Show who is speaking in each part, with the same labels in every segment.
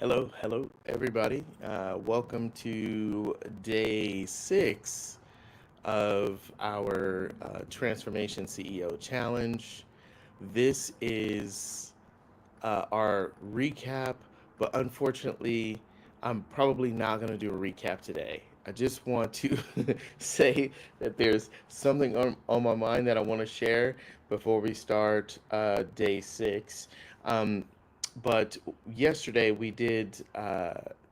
Speaker 1: Hello, everybody. Welcome to day 6 of our Transformation CEO Challenge. This is our recap, but unfortunately, I'm probably not going to do a recap today. I just want to say that there's something on my mind that I want to share before we start day 6. Um, but yesterday we did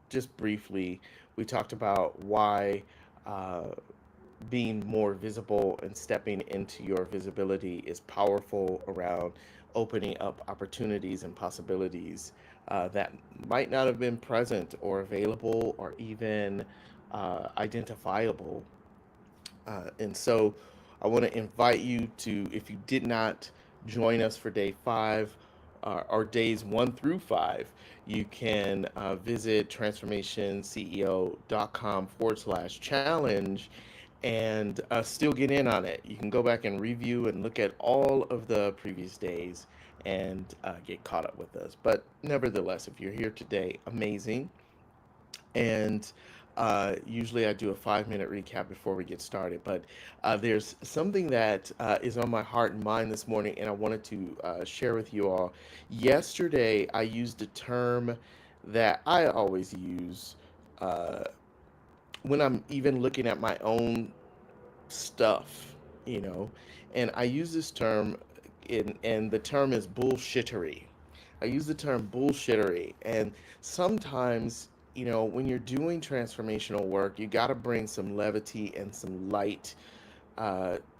Speaker 1: just briefly, we talked about why uh, being more visible and stepping into your visibility is powerful around opening up opportunities and possibilities that might not have been present or available or even identifiable. And so I want to invite you to, if you did not join us for day 5 or days 1 through 5, you can visit transformationceo.com/challenge and still get in on it. You can go back and review and look at all of the previous days and get caught up with us. But nevertheless, if you're here today, amazing. And usually I do a 5 minute recap before we get started. But there's something that is on my heart and mind this morning, and I wanted to share with you all. Yesterday, I used a term that I always use uh, when I'm even looking at my own stuff, you know. And I use this term, and the term is bullshittery. I use the term bullshittery, and sometimes, when you're doing transformational work, you got to bring some levity and some light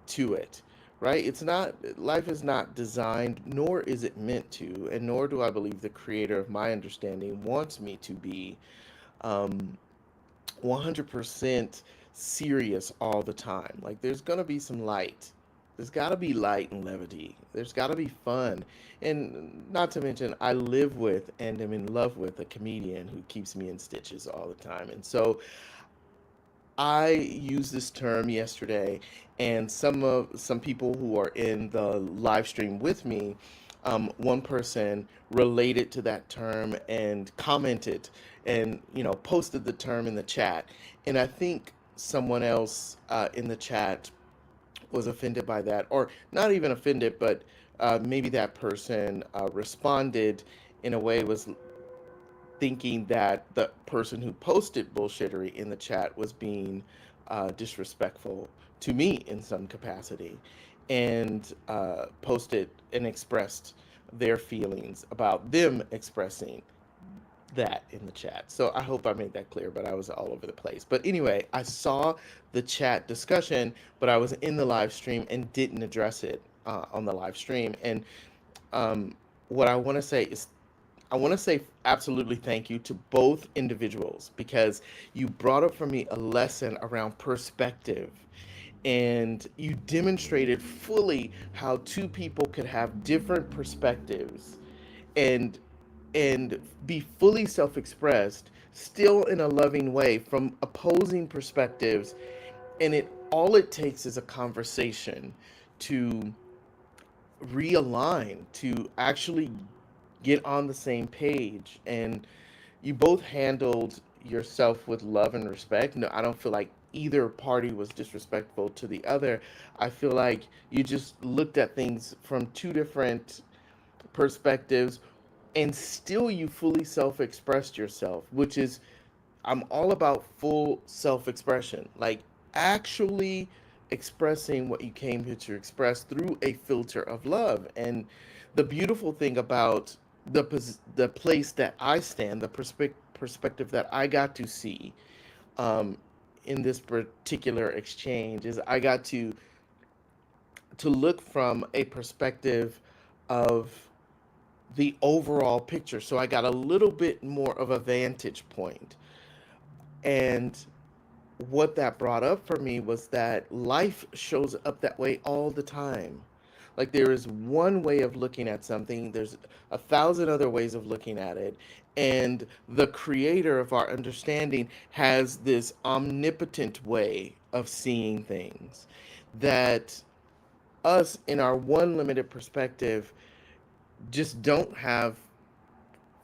Speaker 1: to it, right? It's not, life is not designed, nor is it meant to, and nor do I believe the creator of my understanding wants me to be. Um, 100% serious all the time. Like there's going to be some light. There's got to be light and levity. There's got to be fun. And not to mention, I live with and am in love with a comedian who keeps me in stitches all the time. And so I used this term yesterday, and some people who are in the live stream with me, one person related to that term and commented, and posted the term in the chat, and I think someone else in the chat was offended by that, or not even offended, but maybe that person responded in a way was thinking that the person who posted bullshittery in the chat was being disrespectful to me in some capacity, and posted and expressed their feelings about them expressing that in the chat. So I hope I made that clear, but I was all over the place. But anyway, I saw the chat discussion, but I was in the live stream and didn't address it on the live stream. And um, what I want to say is I want to say absolutely thank you to both individuals because you brought up for me a lesson around perspective, and you demonstrated fully how two people could have different perspectives and be fully self-expressed still in a loving way from opposing perspectives, and it takes is a conversation to realign, to actually get on the same page. And you both handled yourself with love and respect. No, I don't feel like either party was disrespectful to the other. I feel like you just looked at things from two different perspectives, and still you fully self-expressed yourself, which is, I'm all about full self-expression, like actually expressing what you came here to express through a filter of love. And the beautiful thing about the place that I stand, the perspective that I got to see um, in this particular exchange is I got to look from a perspective of the overall picture. So I got a little bit more of a vantage point. And what that brought up for me was that life shows up that way all the time. Like there is one way of looking at something, there's a thousand other ways of looking at it. And the creator of our understanding has this omnipotent way of seeing things that us, in our one limited perspective, just don't have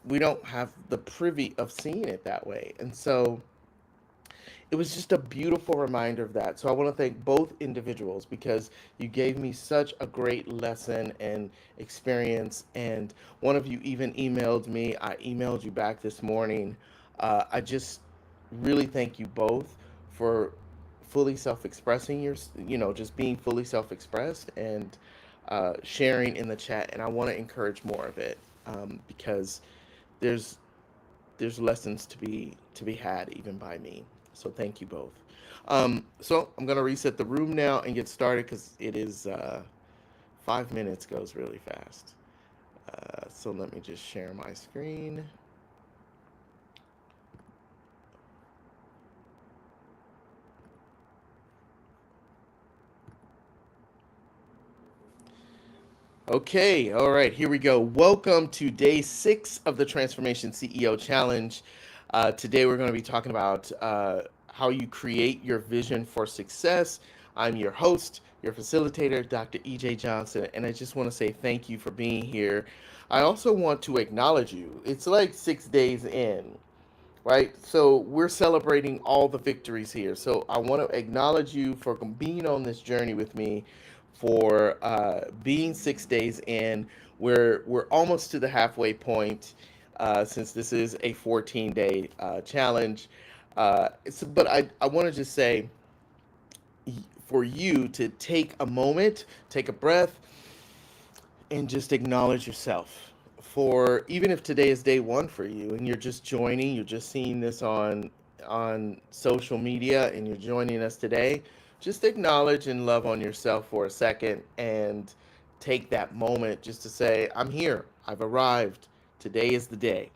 Speaker 1: we don't have the privy of seeing it that way. And so it was just a beautiful reminder of that. So I want to thank both individuals because you gave me such a great lesson and experience. And one of you even emailed me. I emailed you back this morning. I just really thank you both for fully self-expressing just being fully self-expressed and sharing in the chat. And I want to encourage more of it because there's there's lessons to be had even by me. So thank you both. So I'm gonna reset the room now and get started because it is 5 minutes goes really fast. So let me just share my screen. Okay, all right, here we go. Welcome to day 6 of the Transformation CEO Challenge. Today we're going to be talking about how you create your vision for success. I'm your host, your facilitator, Dr. EJ Johnson, and I just want to say thank you for being here. I also want to acknowledge you. It's like 6 days in, right? So we're celebrating all the victories here. So I want to acknowledge you for being on this journey with me, for being 6 days in. We're almost to the halfway point since this is a 14-day challenge. But I want to just say for you to take a moment, take a breath, and just acknowledge yourself for even if today is day one for you and you're just joining, you're just seeing this on social media and you're joining us today, just acknowledge and love on yourself for a second and take that moment just to say, I'm here, I've arrived, today is the day.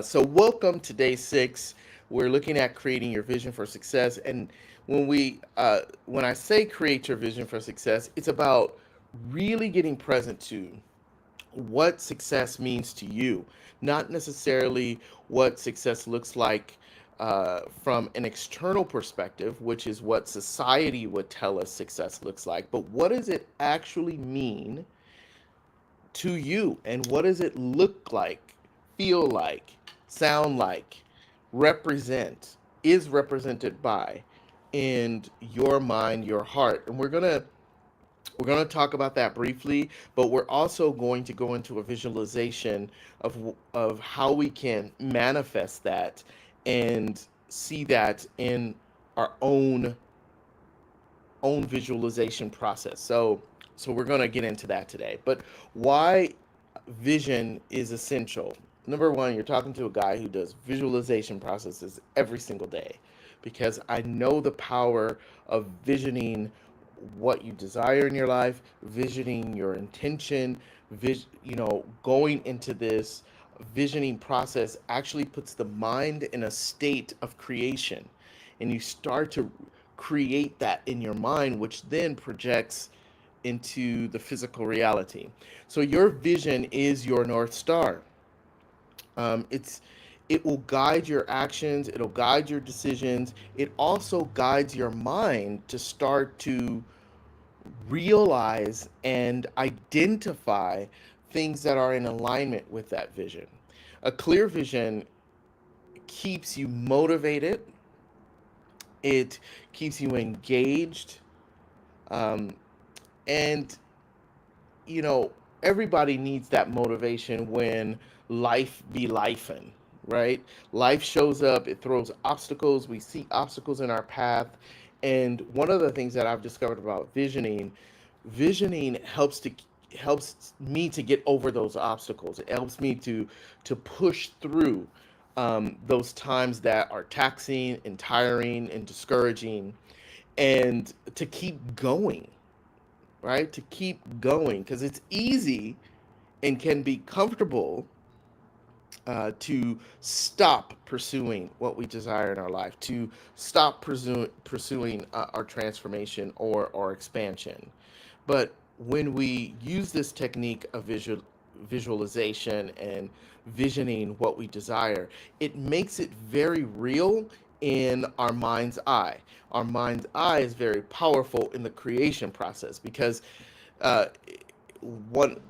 Speaker 1: So welcome to day 6. We're looking at creating your vision for success. And when I say create your vision for success, it's about really getting present to what success means to you, not necessarily what success looks like from an external perspective, which is what society would tell us success looks like, but what does it actually mean to you? And what does it look like, feel like, sound like, represent, is represented by in your mind, your heart? And we're going to talk about that briefly, but we're also going to go into a visualization of how we can manifest that and see that in our own visualization process. So we're going to get into that today. But why vision is essential. Number one, you're talking to a guy who does visualization processes every single day because I know the power of visioning what you desire in your life, visioning your intention, going into this visioning process actually puts the mind in a state of creation. And you start to create that in your mind, which then projects into the physical reality. So your vision is your North Star. It will guide your actions, it'll guide your decisions. It also guides your mind to start to realize and identify things that are in alignment with that vision. A clear vision keeps you motivated, it keeps you engaged, um, and you know, everybody needs that motivation when life be lifing, right? Life shows up, it throws obstacles, we see obstacles in our path. And one of the things that I've discovered about visioning helps me to get over those obstacles. It helps me to push through those times that are taxing and tiring and discouraging, and to keep going, right? To keep going because it's easy and can be comfortable to stop pursuing what we desire in our life, to stop pursuing our transformation or our expansion. But when we use this technique of visualization and visioning what we desire, it makes it very real in our mind's eye. Our mind's eye is very powerful in the creation process because uh,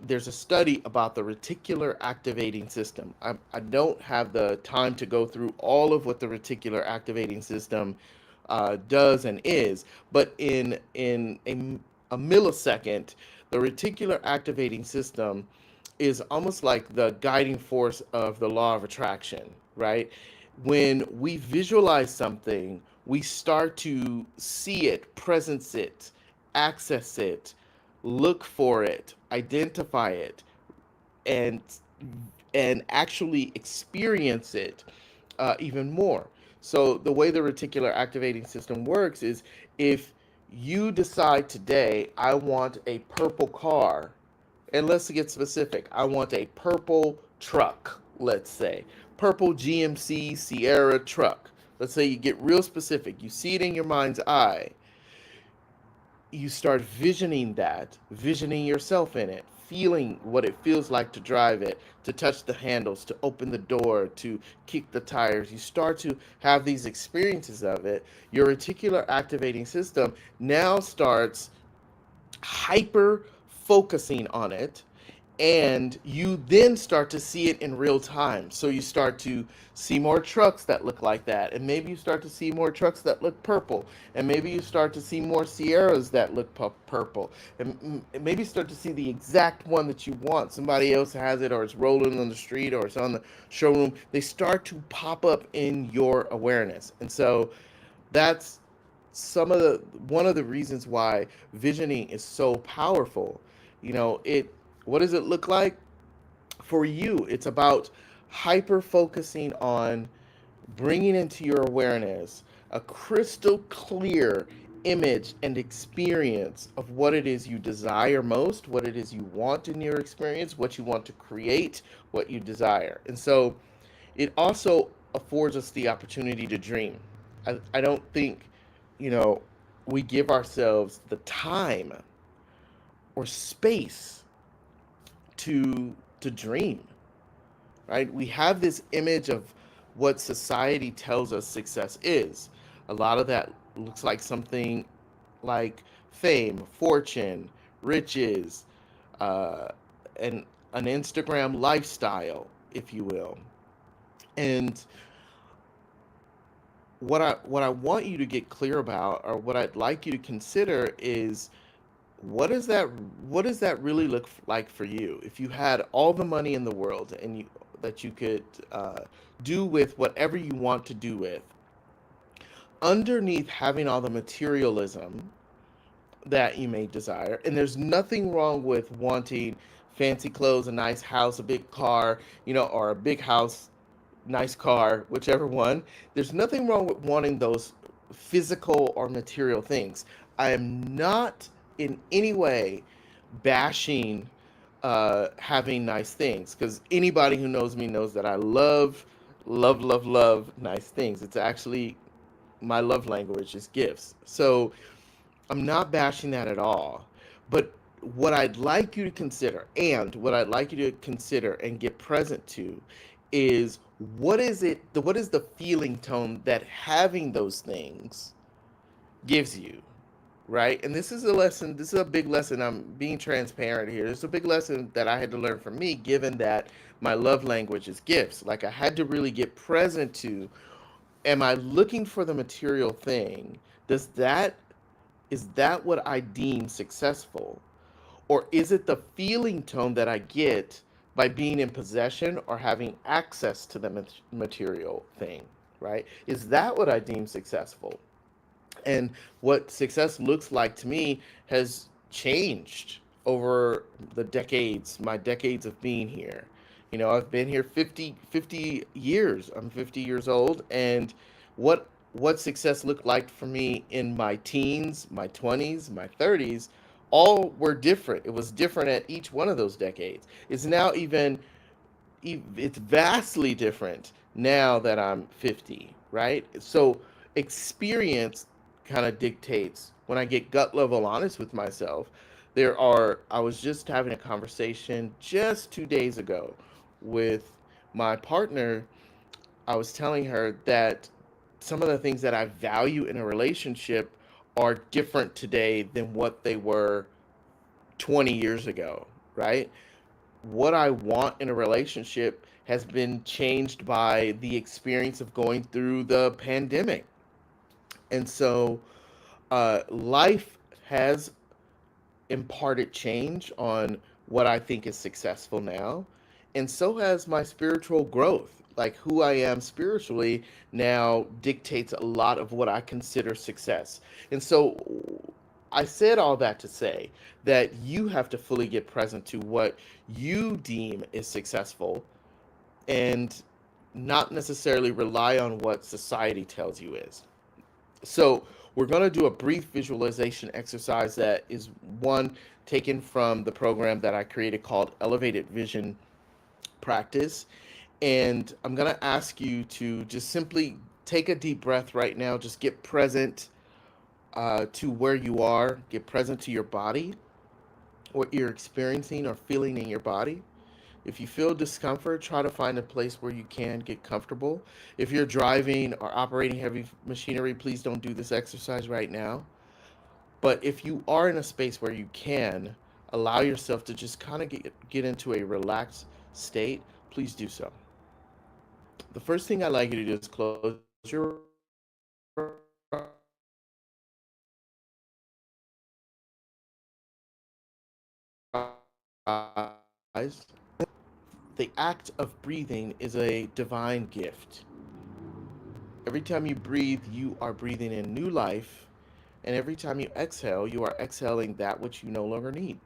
Speaker 1: there's a study about the reticular activating system. I don't have the time to go through all of what the reticular activating system does and is, but a millisecond, the reticular activating system is almost like the guiding force of the law of attraction, right? When we visualize something, we start to see it, presence it, access it, look for it, identify it, and actually experience it even more. So the way the reticular activating system works is, if you decide today, I want a purple car, and let's get specific. I want a purple truck, let's say. Purple GMC Sierra truck. Let's say you get real specific. You see it in your mind's eye. You start visioning yourself in it, feeling what it feels like to drive it, to touch the handles, to open the door, to kick the tires. You start to have these experiences of it. Your reticular activating system now starts hyper focusing on it, and you then start to see it in real time. So you start to see more trucks that look like that, and maybe you start to see more trucks that look purple, and maybe you start to see more Sierras that look purple, and maybe you start to see the exact one that you want. Somebody else has it, or it's rolling on the street, or it's on the showroom. They start to pop up in your awareness, and so that's some of the one of the reasons why visioning is so powerful. It what does it look like for you? It's about hyper focusing on bringing into your awareness a crystal clear image and experience of what it is you desire most, what it is you want in your experience, what you want to create, what you desire. And so it also affords us the opportunity to dream. I don't think, you know, we give ourselves the time or space to dream, right? We have this image of what society tells us success is. A lot of that looks like something like fame, fortune, riches, uh, and an Instagram lifestyle, if you will. And what I want you to get clear about, or what I'd like you to consider, is what is that what does that really look like for you? If you had all the money in the world, and you could do with whatever you want to do with, underneath having all the materialism that you may desire, and there's nothing wrong with wanting fancy clothes, a nice house, a big car, or a big house, nice car, whichever one. There's nothing wrong with wanting those physical or material things. I am not in any way bashing having nice things, because anybody who knows me knows that I love, love, love, love nice things. It's actually my love language is gifts. So I'm not bashing that at all. But what I'd like you to consider and get present to, is what is the feeling tone that having those things gives you, right? And this is a big lesson. I'm being transparent here. It's a big lesson that I had to learn from me, given that my love language is gifts. Like, I had to really get present to, am I looking for the material thing? Does that is that what I deem successful? Or is it the feeling tone that I get by being in possession or having access to the material thing, right? Is that what I deem successful? And what success looks like to me has changed over my decades of being here. I've been here 50 years. I'm 50 years old. And what success looked like for me in my teens, my 20s, my 30s, all were different. It was different at each one of those decades. It's now it's vastly different now that I'm 50, right? So experience kind of dictates. When I get gut level honest with myself, I was just having a conversation just 2 days ago with my partner. I was telling her that some of the things that I value in a relationship are different today than what they were 20 years ago. right? What I want in a relationship has been changed by the experience of going through the pandemic. And so life has imparted change on what I think is successful now. And so has my spiritual growth. Like who I am spiritually now dictates a lot of what I consider success. And so I said all that to say that you have to fully get present to what you deem is successful and not necessarily rely on what society tells you is. So we're going to do a brief visualization exercise that is one taken from the program that I created called Elevated Vision Practice. And I'm going to ask you to just simply take a deep breath right now. Just get present to where you are, get present to your body, what you're experiencing or feeling in your body. If you feel discomfort, try to find a place where you can get comfortable. If you're driving or operating heavy machinery, please don't do this exercise right now. But if you are in a space where you can allow yourself to just kind of get into a relaxed state, please do so. The first thing I'd like you to do is close your eyes. The act of breathing is a divine gift. Every time you breathe, you are breathing in new life. And every time you exhale, you are exhaling that which you no longer need.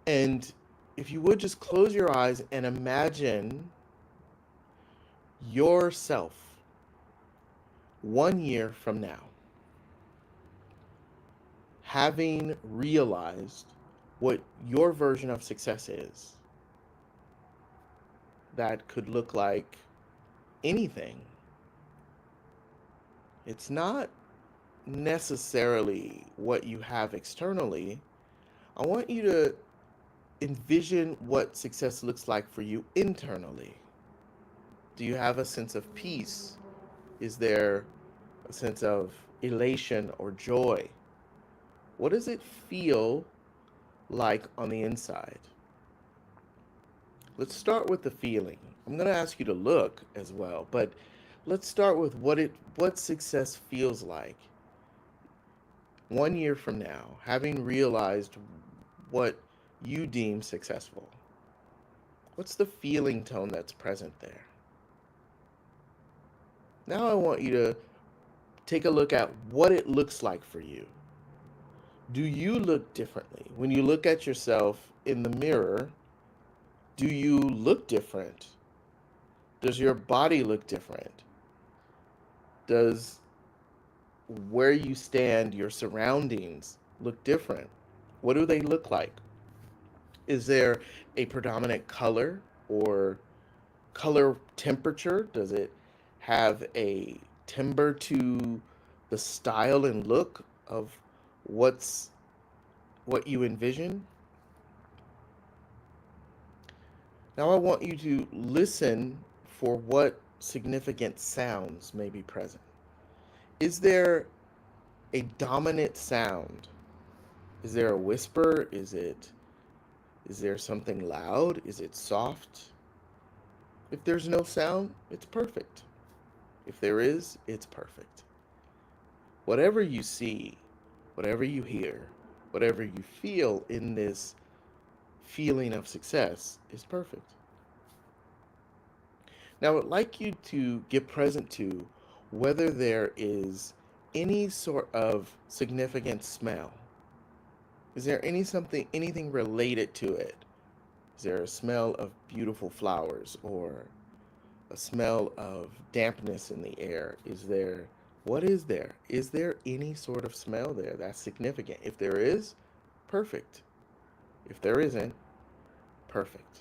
Speaker 1: And if you would just close your eyes and imagine yourself 1 year from now, having realized what your version of success is, that could look like anything. It's not necessarily what you have externally. I want you to envision what success looks like for you internally. Do you have a sense of peace? Is there a sense of elation or joy? What does it feel like on the inside? Let's start with the feeling. I'm going to ask you to look as well, but let's start with what success feels like 1 year from now, having realized what you deem successful. What's the feeling tone that's present there? Now I want you to take a look at what it looks like for you. Do you look differently? When you look at yourself in the mirror, do you look different? Does your body look different? Does where you stand, your surroundings look different? What do they look like? Is there a predominant color or color temperature? Does it have a timbre to the style and look of what's what you envision? Now I want you to listen for what significant sounds may be present. Is there a dominant sound? Is there a whisper? Is there something loud? Is it soft? If there's no sound, it's perfect. If there is, it's perfect. Whatever you see, whatever you hear, whatever you feel in this feeling of success is perfect. Now, I'd like you to get present to whether there is any sort of significant smell. Is there anything related to it? Is there a smell of beautiful flowers or a smell of dampness in the air? What is there? Is there any sort of smell there that's significant? If there is, perfect. If there isn't, perfect.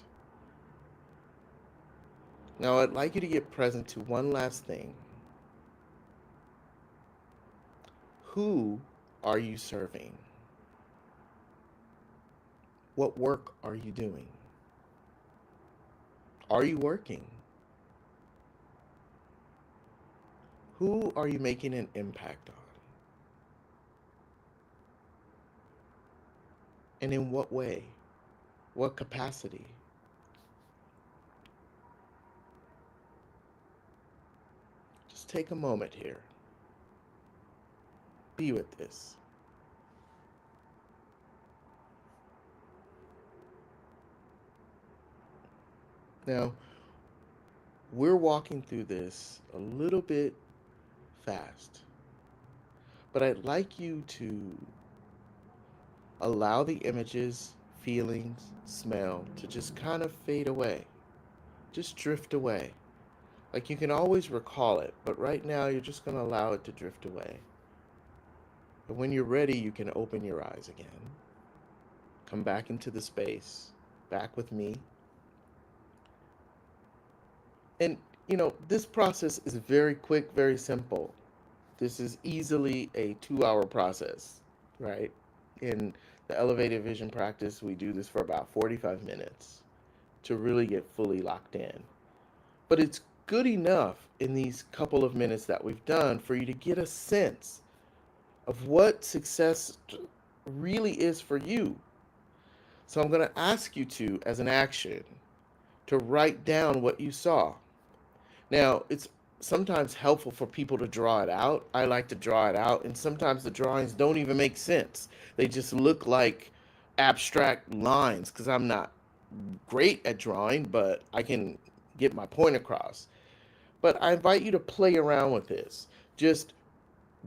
Speaker 1: Now, I'd like you to get present to one last thing. Who are you serving? What work are you doing? Are you working? Who are you making an impact on? And in what way? What capacity? Just take a moment here. Be with this. Now, we're walking through this a little bit fast, but I'd like you to allow the images, feelings, smell to just kind of fade away, just drift away. Like you can always recall it, but right now you're just going to allow it to drift away. And when you're ready, you can open your eyes again. Come back into the space, back with me. And, this process is very quick, very simple. This is easily a 2 hour process, right? In the elevated vision practice, we do this for about 45 minutes to really get fully locked in. But it's good enough in these couple of minutes that we've done for you to get a sense of what success really is for you. So I'm going to ask you to, as an action, to write down what you saw. Now, it's sometimes helpful for people to draw it out. I like to draw it out, and sometimes the drawings don't even make sense. They just look like abstract lines because I'm not great at drawing, but I can get my point across. But I invite you to play around with this. Just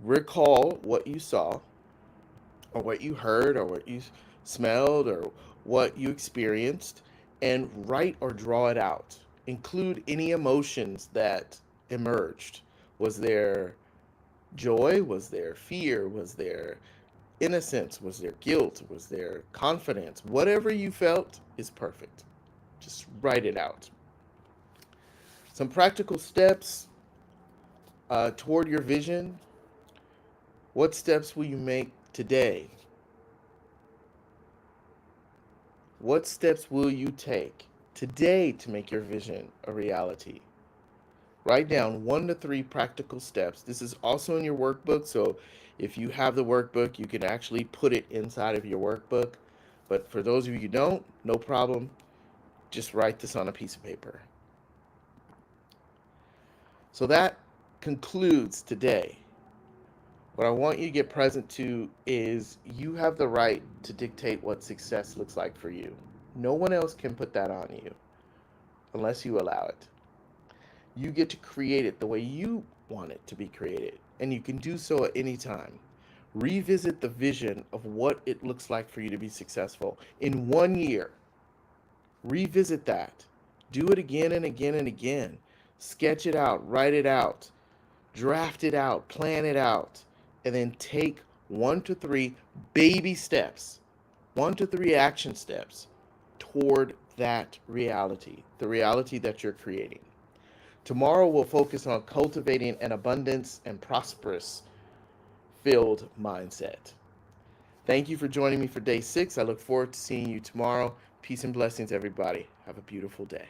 Speaker 1: recall what you saw, or what you heard, or what you smelled, or what you experienced, and write or draw it out. Include any emotions that emerged. Was there joy? Was there fear? Was there innocence? Was there guilt? Was there confidence? Whatever you felt is perfect. Just write it out. Some practical steps toward your vision. What steps will you make today? What steps will you take today to make your vision a reality? Write down 1 to 3 practical steps. This is also in your workbook, so if you have the workbook, you can actually put it inside of your workbook. But for those of you who don't, no problem. Just write this on a piece of paper. So that concludes today. What I want you to get present to is you have the right to dictate what success looks like for you. No one else can put that on you unless you allow it. You get to create it the way you want it to be created, and you can do so at any time. Revisit the vision of what it looks like for you to be successful in 1 year. Revisit that. Do it again and again and again. Sketch it out, write it out, draft it out, plan it out, and then take 1 to 3 baby steps, 1 to 3 action steps toward that reality, the reality that you're creating. Tomorrow we'll focus on cultivating an abundance and prosperous filled mindset. Thank you for joining me for day 6. I look forward to seeing you tomorrow. Peace and blessings, everybody. Have a beautiful day.